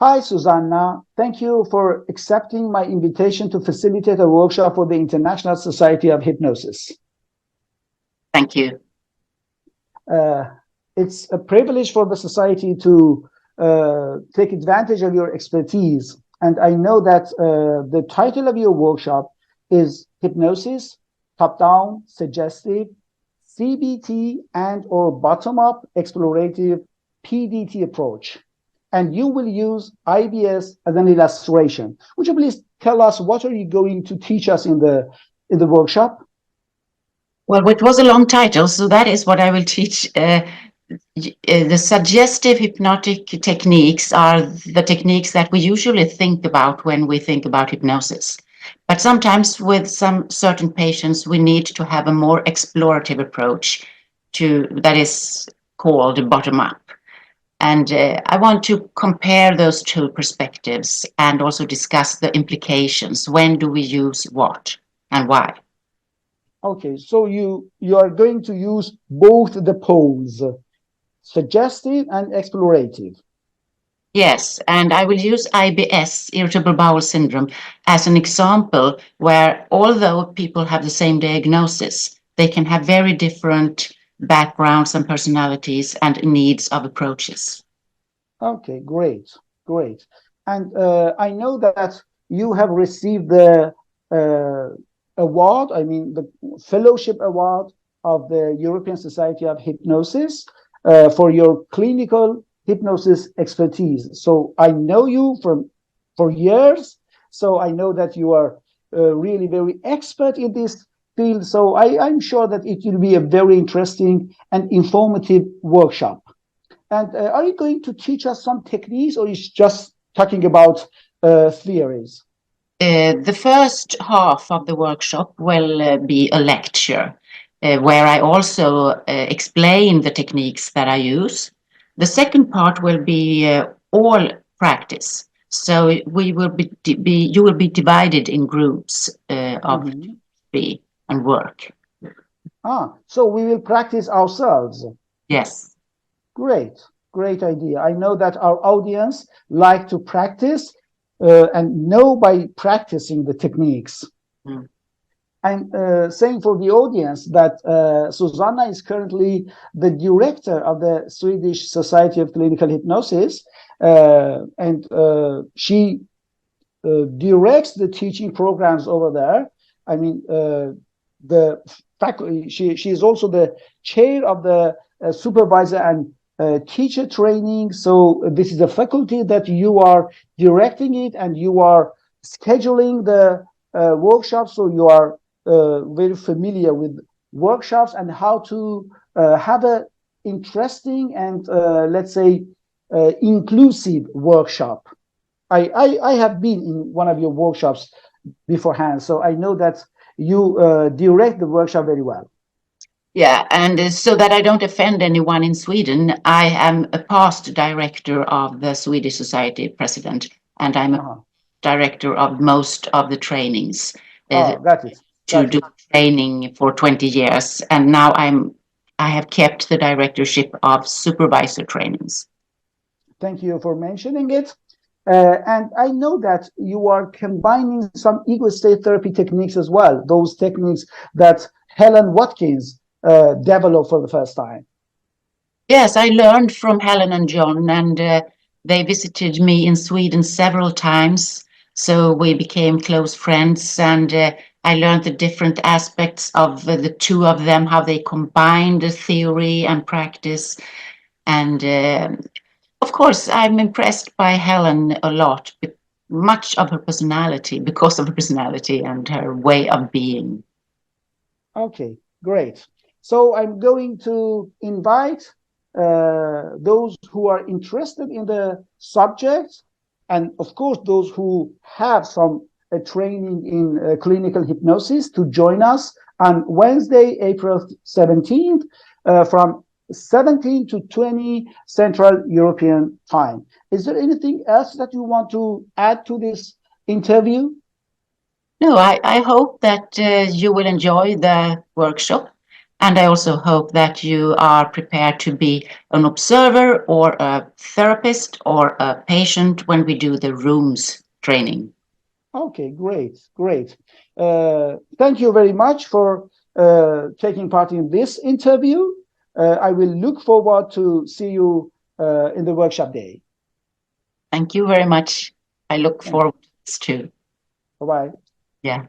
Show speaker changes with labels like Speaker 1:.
Speaker 1: Hi, Susanna. Thank you for accepting my invitation to facilitate a workshop for the International Society of Hypnosis.
Speaker 2: Thank you.
Speaker 1: It's a privilege for the society to take advantage of your expertise. And I know that the title of your workshop is Hypnosis, Top-Down, Suggestive, CBT, and/or Bottom-Up, Explorative, PDT approach. And you will use IBS as an illustration. Would you please tell us what are you going to teach us in the workshop?
Speaker 2: Well, it was a long title, so that is what I will teach. The suggestive hypnotic techniques are the techniques that we usually think about when we think about hypnosis. But sometimes with some certain patients, we need to have a more explorative approach that is called bottom-up. And I want to compare those two perspectives and also discuss the implications. When do we use what and why?
Speaker 1: Okay, so you are going to use both the poles, suggestive and explorative.
Speaker 2: Yes, and I will use IBS, irritable bowel syndrome, as an example where although people have the same diagnosis, they can have very different backgrounds and personalities and needs of approaches.
Speaker 1: Okay, great, great. And I know that you have received the award, the fellowship award of the European Society of Hypnosis for your clinical hypnosis expertise. So I know you for years, so I know that you are really very expert in this field. So I'm sure that it will be a very interesting and informative workshop. And are you going to teach us some techniques, or is just talking about theories?
Speaker 2: The first half of the workshop will be a lecture where I also explain the techniques that I use. The second part will be all practice. So you will be divided in groups of three and work.
Speaker 1: So we will practice ourselves.
Speaker 2: Yes.
Speaker 1: Great idea. I know that our audience like to practice and know by practicing the techniques. I'm saying for the audience that Susanna is currently the director of the Swedish Society of Clinical Hypnosis, and she directs the teaching programs over there. The faculty. She is also the chair of the supervisor and teacher training. So this is a faculty that you are directing it, and you are scheduling the workshops. So you are very familiar with workshops and how to have a interesting and let's say inclusive workshop. I have been in one of your workshops beforehand, so I know that you direct the workshop very well.
Speaker 2: Yeah, and so that I don't offend anyone in Sweden, I am a past director of the Swedish Society president, and I'm a director of most of the trainings. Do training for 20 years, and now I have kept the directorship of supervisor trainings.
Speaker 1: Thank you for mentioning it. And I know that you are combining some ego state therapy techniques as well, those techniques that Helen Watkins developed for the first time.
Speaker 2: Yes, I learned from Helen and John, and they visited me in Sweden several times. So we became close friends, and I learned the different aspects of the two of them, how they combined the theory and practice. And of course, I'm impressed by Helen a lot, much of her personality, because of her personality and her way of being.
Speaker 1: Okay, great. So I'm going to invite those who are interested in the subject, and of course those who have some training in clinical hypnosis, to join us on Wednesday, April 17th from 17 to 20 Central European time. Is there anything else that you want to add to this interview?
Speaker 2: No, I hope that you will enjoy the workshop. And I also hope that you are prepared to be an observer or a therapist or a patient when we do the rooms training.
Speaker 1: Okay, great, great. Thank you very much for taking part in this interview. I will look forward to see you in the workshop day.
Speaker 2: Thank you very much. I look forward to this too.
Speaker 1: Bye-bye.
Speaker 2: Yeah.